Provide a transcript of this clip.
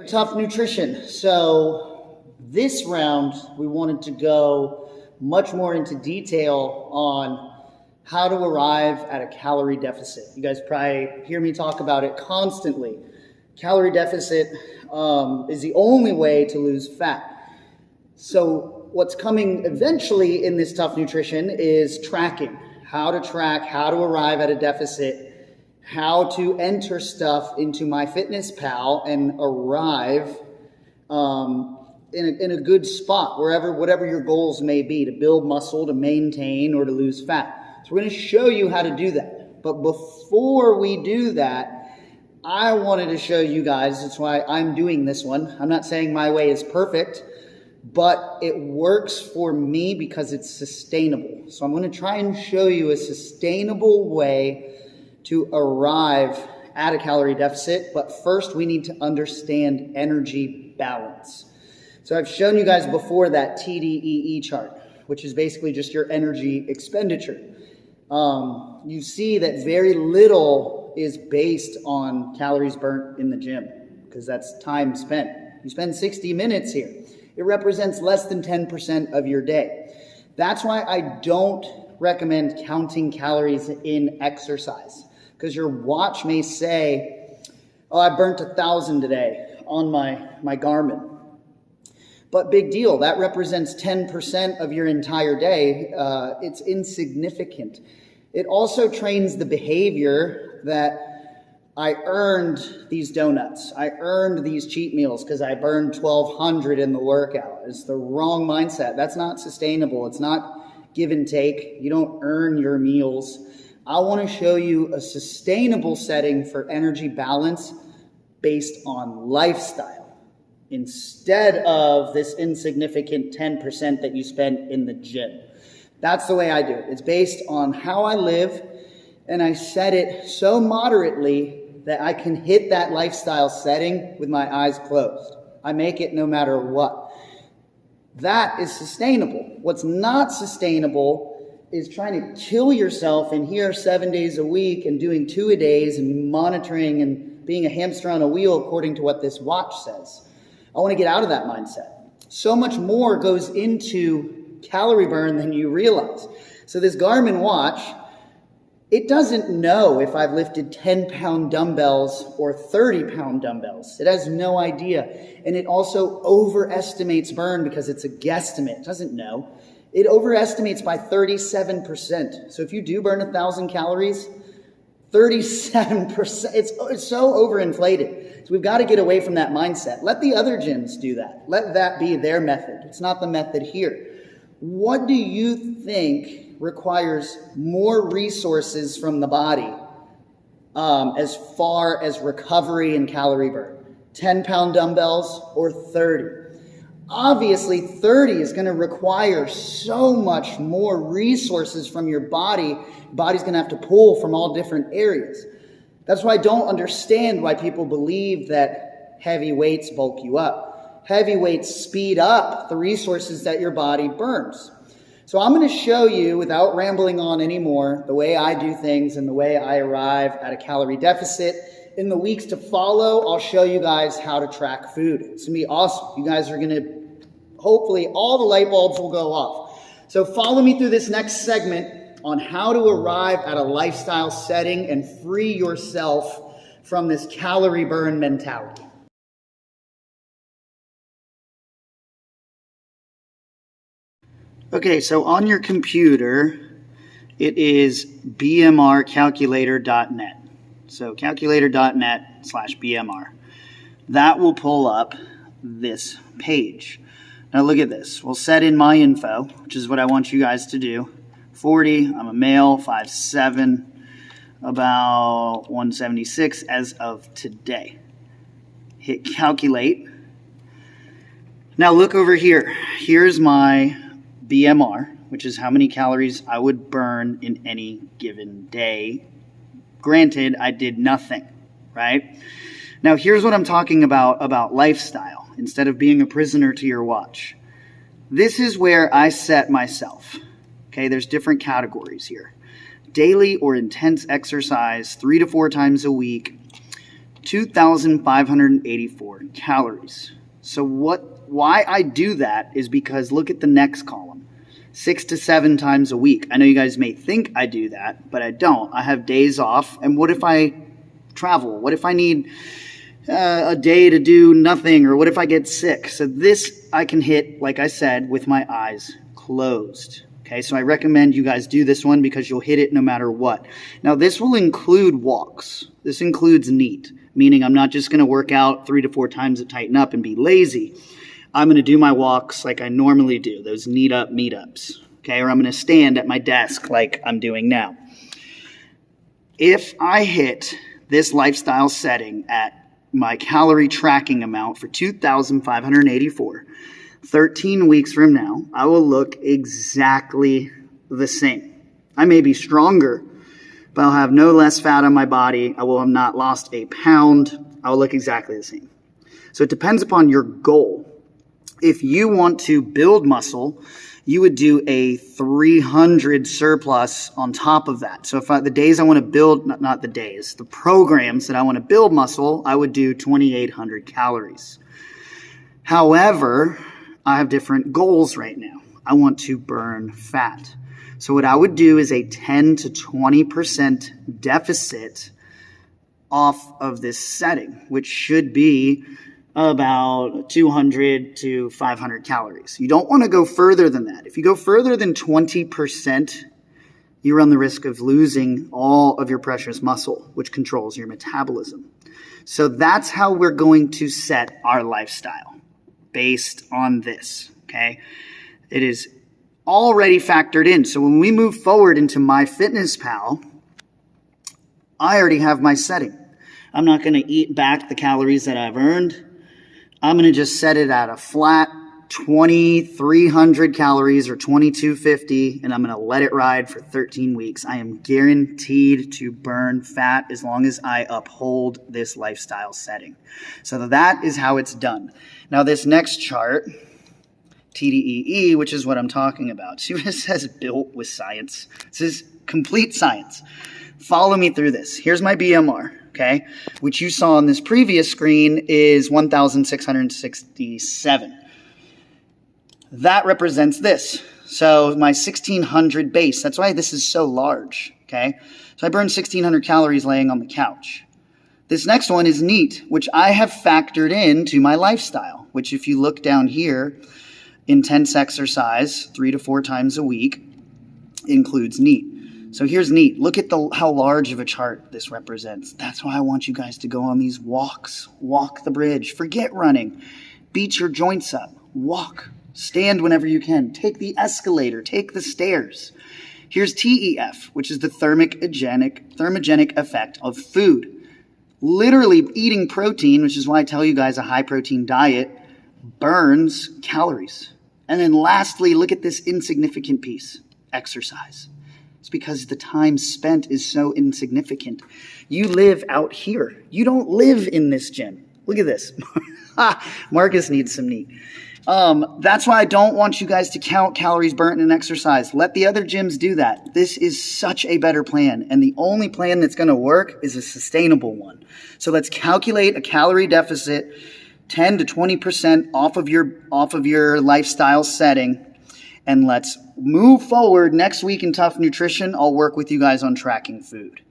Tough nutrition. So this round, we wanted to go much more into detail on how to arrive at a calorie deficit. You guys probably hear me talk about it constantly. Calorie deficit is the only way to lose fat. So what's coming eventually in this tough nutrition is tracking. How to track, how to arrive at a deficit, how to enter stuff into MyFitnessPal and arrive in a good spot, whatever your goals may be, to build muscle, to maintain, or to lose fat. So we're going to show you how to do that. But before we do that, I wanted to show you guys, that's why I'm doing this one. I'm not saying my way is perfect, but it works for me because it's sustainable. So I'm going to try and show you a sustainable way to arrive at a calorie deficit, but first we need to understand energy balance. So I've shown you guys before that TDEE chart, which is basically just your energy expenditure. You see that very little is based on calories burnt in the gym, because that's time spent. You spend 60 minutes here. It represents less than 10% of your day. That's why I don't recommend counting calories in exercise. Because your watch may say, oh, I burnt 1,000 today on my Garmin. But big deal, that represents 10% of your entire day. It's insignificant. It also trains the behavior that I earned these donuts. I earned these cheat meals because I burned 1,200 in the workout. It's the wrong mindset. That's not sustainable. It's not give and take. You don't earn your meals. I want to show you a sustainable setting for energy balance based on lifestyle instead of this insignificant 10% that you spend in the gym. That's the way I do it. It's based on how I live, and I set it so moderately that I can hit that lifestyle setting with my eyes closed. I make it no matter what. That is sustainable. What's not sustainable is trying to kill yourself in here 7 days a week and doing 2-a-days and monitoring and being a hamster on a wheel according to what this watch says. I want to get out of that mindset. So much more goes into calorie burn than you realize. So this Garmin watch, it doesn't know if I've lifted 10-pound dumbbells or 30-pound dumbbells. It has no idea. And it also overestimates burn because it's a guesstimate. It doesn't know. It overestimates by 37%. So if you do burn 1,000 calories, 37%, it's so overinflated. So we've got to get away from that mindset. Let the other gyms do that. Let that be their method. It's not the method here. What do you think requires more resources from the body as far as recovery and calorie burn? 10-pound dumbbells or 30? Obviously, 30 is going to require so much more resources from your body. Your body's going to have to pull from all different areas. That's why I don't understand why people believe that heavy weights bulk you up. Heavy weights speed up the resources that your body burns. So I'm going to show you, without rambling on anymore, the way I do things and the way I arrive at a calorie deficit. In the weeks to follow, I'll show you guys how to track food. It's going to be awesome. You guys are going to, hopefully, all the light bulbs will go off. So follow me through this next segment on how to arrive at a lifestyle setting and free yourself from this calorie burn mentality. Okay, so on your computer, it is bmrcalculator.net. So calculator.net/BMR. That will pull up this page. Now look at this. We'll set in my info, which is what I want you guys to do. 40, I'm a male, 5'7", about 176 as of today. Hit calculate. Now look over here. Here's my BMR, which is how many calories I would burn in any given day. Granted, I did nothing, right? Now, here's what I'm talking about lifestyle, instead of being a prisoner to your watch. This is where I set myself. Okay, there's different categories here. Daily or intense exercise, 3 to 4 times a week, 2,584 calories. So why I do that is because look at the next column. 6 to 7 times a week. I know you guys may think I do that, but I don't. I have days off. And what if I travel? What if I need a day to do nothing? Or what if I get sick? So this I can hit, like I said, with my eyes closed. Okay, so I recommend you guys do this one because you'll hit it no matter what. Now this will include walks. This includes NEAT, meaning I'm not just going to work out 3 to 4 times to tighten up and be lazy. I'm going to do my walks like I normally do, those knee up meetups, okay? Or I'm going to stand at my desk like I'm doing now. If I hit this lifestyle setting at my calorie tracking amount for 2,584, 13 weeks from now, I will look exactly the same. I may be stronger, but I'll have no less fat on my body. I will have not lost a pound. I will look exactly the same. So it depends upon your goal. If you want to build muscle, you would do a 300 surplus on top of that. So if the days I want to build, not the days, the programs that I want to build muscle, I would do 2,800 calories. However, I have different goals right now. I want to burn fat. So what I would do is a 10 to 20% deficit off of this setting, which should be about 200 to 500 calories. You don't want to go further than that. If you go further than 20%, you run the risk of losing all of your precious muscle, which controls your metabolism. So that's how we're going to set our lifestyle based on this, okay? It is already factored in. So when we move forward into MyFitnessPal, I already have my setting. I'm not going to eat back the calories that I've earned. I'm going to just set it at a flat 2,300 calories or 2,250, and I'm going to let it ride for 13 weeks. I am guaranteed to burn fat as long as I uphold this lifestyle setting. So that is how it's done. Now this next chart, TDEE, which is what I'm talking about. See what it says, built with science. This is complete science. Follow me through this. Here's my BMR. Okay, which you saw on this previous screen is 1,667. That represents this. So my 1,600 base, that's why this is so large, okay? So I burn 1,600 calories laying on the couch. This next one is NEAT, which I have factored into my lifestyle, which if you look down here, intense exercise 3 to 4 times a week includes NEAT. So here's NEAT. Look at how large of a chart this represents. That's why I want you guys to go on these walks. Walk the bridge. Forget running. Beat your joints up. Walk. Stand whenever you can. Take the escalator. Take the stairs. Here's TEF, which is the thermogenic effect of food. Literally eating protein, which is why I tell you guys a high protein diet burns calories. And then lastly, look at this insignificant piece. Exercise. It's because the time spent is so insignificant. You live out here. You don't live in this gym. Look at this. Marcus needs some NEAT. That's why I don't want you guys to count calories burnt in exercise. Let the other gyms do that. This is such a better plan. And the only plan that's going to work is a sustainable one. So let's calculate a calorie deficit, 10 to 20% off of your lifestyle setting. And let's move forward. Next week in Tough Nutrition, I'll work with you guys on tracking food.